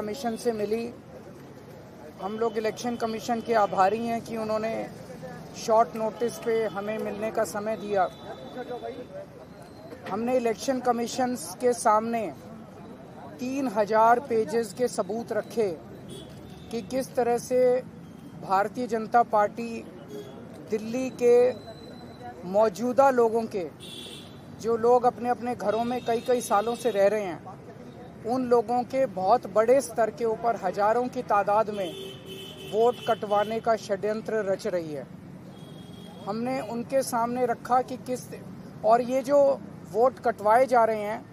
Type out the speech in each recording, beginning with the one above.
Commission से मिली। हम लोग इलेक्शन कमीशन के आभारी हैं कि उन्होंने शॉर्ट नोटिस पे हमें मिलने का समय दिया। हमने इलेक्शन कमीशन के सामने 3000 पेजेस के सबूत रखे कि किस तरह से भारतीय जनता पार्टी दिल्ली के मौजूदा लोगों के, जो लोग अपने अपने घरों में कई कई सालों से रह रहे हैं, उन लोगों के बहुत बड़े स्तर के ऊपर हजारों की तादाद में वोट कटवाने का षड्यंत्र रच रही है। हमने उनके सामने रखा कि किस, और ये जो वोट कटवाए जा रहे हैं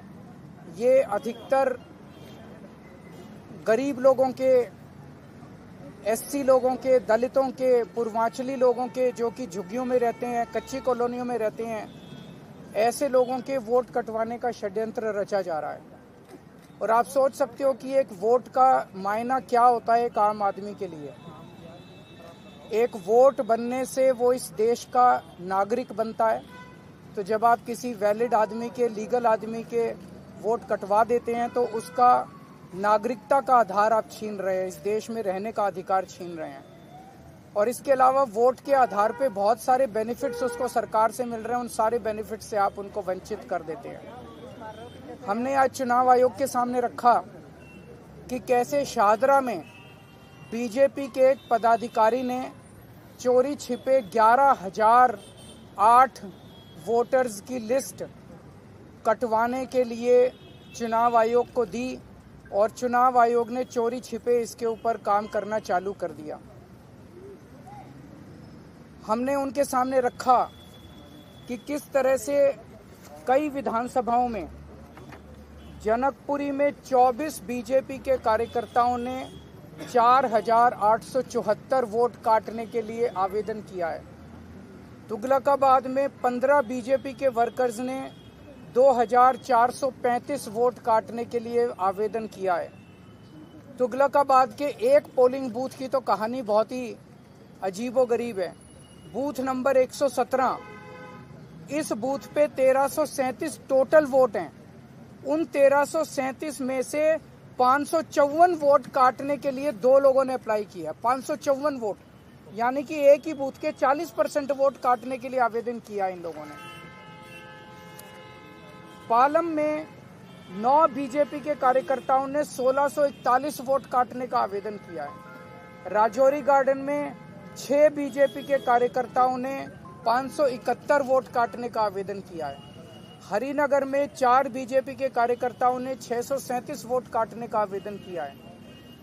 ये अधिकतर गरीब लोगों के, एससी लोगों के, दलितों के, पूर्वांचली लोगों के, जो कि झुग्गियों में रहते हैं, कच्ची कॉलोनियों में रहते हैं, ऐसे लोगों के वोट कटवाने का षड्यंत्र रचा जा रहा है। और आप सोच सकते हो कि एक वोट का मायना क्या होता है एक आम आदमी के लिए। एक वोट बनने से वो इस देश का नागरिक बनता है। तो जब आप किसी वैलिड आदमी के, लीगल आदमी के वोट कटवा देते हैं तो उसका नागरिकता का आधार आप छीन रहे हैं, इस देश में रहने का अधिकार छीन रहे हैं। और इसके अलावा वोट के आधार पे बहुत सारे बेनिफिट्स उसको सरकार से मिल रहे हैं, उन सारे बेनिफिट्स से आप उनको वंचित कर देते हैं। हमने आज चुनाव आयोग के सामने रखा कि कैसे शाहदरा में बीजेपी के एक पदाधिकारी ने चोरी छिपे 11,008 वोटर्स की लिस्ट कटवाने के लिए चुनाव आयोग को दी और चुनाव आयोग ने चोरी छिपे इसके ऊपर काम करना चालू कर दिया। हमने उनके सामने रखा कि किस तरह से कई विधानसभाओं में, जनकपुरी में 24 बीजेपी के कार्यकर्ताओं ने 4,874 वोट काटने के लिए आवेदन किया है। तुगलकाबाद में 15 बीजेपी के वर्कर्स ने 2,435 वोट काटने के लिए आवेदन किया है। तुगलकाबाद के एक पोलिंग बूथ की तो कहानी बहुत ही अजीबोगरीब है। बूथ नंबर 117, इस बूथ पे 1337 टोटल वोट हैं। उन 1337 में से 554 वोट काटने के लिए 2 लोगों ने अप्लाई किया। 554 वोट, यानी कि एक ही बूथ के 40% वोट काटने के लिए आवेदन किया इन लोगों ने। पालम में 9 बीजेपी के कार्यकर्ताओं ने 1641 वोट काटने का आवेदन किया है। राजौरी गार्डन में 6 बीजेपी के कार्यकर्ताओं ने 571 वोट काटने का आवेदन किया है। हरिनगर में 4 बीजेपी के कार्यकर्ताओं ने 637 वोट काटने का आवेदन किया है।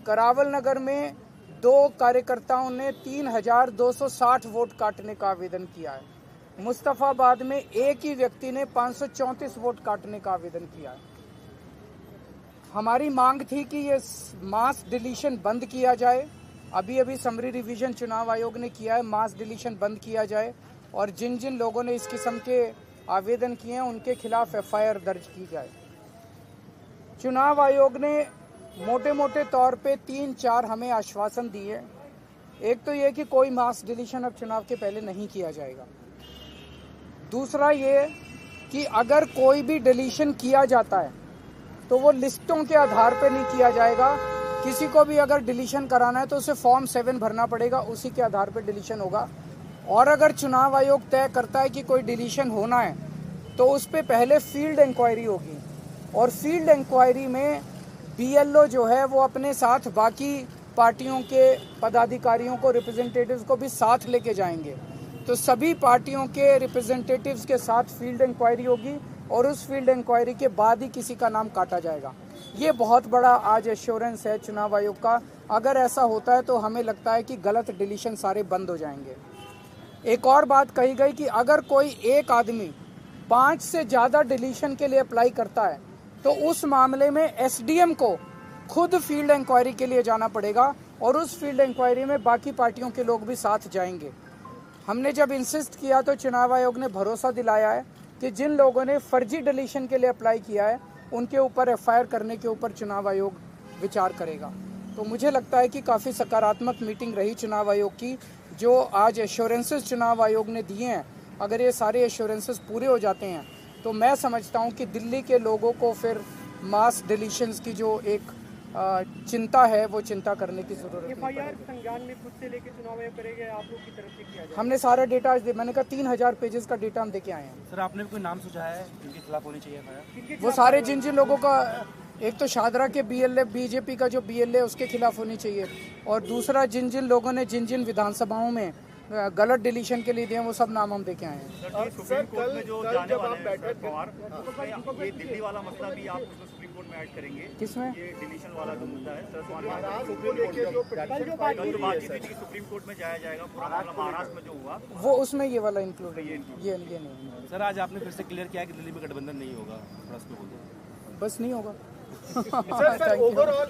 करावल नगर में 2 कार्यकर्ताओं ने 3,260 वोट काटने का आवेदन किया है। मुस्तफाबाद में एक ही व्यक्ति ने 534 वोट काटने का आवेदन किया है। हमारी मांग थी कि ये मास डिलीशन बंद किया जाए। अभी समरी रिवीजन चुनाव आयोग ने किया है, मास डिलीशन बंद किया जाए और जिन जिन लोगों ने इस किस्म के आवेदन किए हैं उनके खिलाफ एफआईआर दर्ज की जाए। चुनाव आयोग ने मोटे मोटे तौर पे 3-4 हमें आश्वासन दिए। एक तो ये कि कोई मास डिलीशन अब चुनाव के पहले नहीं किया जाएगा। दूसरा ये कि अगर कोई भी डिलीशन किया जाता है तो वो लिस्टों के आधार पर नहीं किया जाएगा। किसी को भी अगर डिलीशन कराना है तो उसे फॉर्म 7 भरना पड़ेगा, उसी के आधार पर डिलीशन होगा। और अगर चुनाव आयोग तय करता है कि कोई डिलीशन होना है तो उस पर पहले फील्ड इंक्वायरी होगी और फील्ड इंक्वायरी में बीएलओ जो है वो अपने साथ बाकी पार्टियों के पदाधिकारियों को, रिप्रेजेंटेटिव्स को भी साथ लेके जाएंगे। तो सभी पार्टियों के रिप्रेजेंटेटिव्स के साथ फील्ड इंक्वायरी होगी और उस फील्ड इंक्वायरी के बाद ही किसी का नाम काटा जाएगा। ये बहुत बड़ा आज एश्योरेंस है चुनाव आयोग का। अगर ऐसा होता है तो हमें लगता है कि गलत डिलीशन सारे बंद हो जाएंगे। एक और बात कही गई कि अगर कोई एक आदमी 5 से ज़्यादा डिलीशन के लिए अप्लाई करता है तो उस मामले में एसडीएम को खुद फील्ड इंक्वायरी के लिए जाना पड़ेगा और उस फील्ड इंक्वायरी में बाकी पार्टियों के लोग भी साथ जाएंगे। हमने जब इंसिस्ट किया तो चुनाव आयोग ने भरोसा दिलाया है कि जिन लोगों ने फर्जी डिलीशन के लिए अप्लाई किया है उनके ऊपर एफआईआर करने के ऊपर चुनाव आयोग विचार करेगा। तो मुझे लगता है कि काफ़ी सकारात्मक मीटिंग रही चुनाव आयोग की। जो आज एश्योरेंसेस चुनाव आयोग ने दिए हैं, अगर ये सारे एश्योरेंसेस पूरे हो जाते हैं तो मैं समझता हूं कि दिल्ली के लोगों को फिर मास डिलीशंस की जो एक चिंता है वो चिंता करने की जरूरत नहीं FIR पड़ेगी। संज्ञान में खुद से लेके चुनाव आयोग करेंगे, आप लोग की तरफ से किया जाए? हमने सारा डेटा आज मैंने कहा 3000 पेजेस का डेटा हम देके आए हैं। सर आपने भी कोई नाम सोचा है जिनके खिलाफ होनी चाहिए FIR? वो सारे जिन जिन लोगों का, एक तो शादरा के BLA बीजेपी का जो BLA उसके खिलाफ होनी चाहिए, और दूसरा जिन जिन लोगों ने जिन जिन विधानसभाओं में गलत डिलीशन के लिए दिए वो सब नाम हम देके आए हैं। सुप्रीम कोर्ट में जो जाने वाले हैं शरद पवार, ये दिल्ली वाला मसला भी आप उसको सुप्रीम कोर्ट में ऐड करेंगे? किसमें? ये डिलीशन वाला जो मुद्दा है शरद पवार कल जो बातचीत थी कि सुप्रीम कोर्ट में जाया जाएगा, पूरा मामला महाराष्ट्र में जो हुआ वो उसमें ये वाला इंक्लूड है, ये नहीं। सर आज आपने फिर से क्लियर किया कि दिल्ली में गठबंधन नहीं होगा, थोड़ा उसको बोल दो। बस नहीं होगा। Sir overall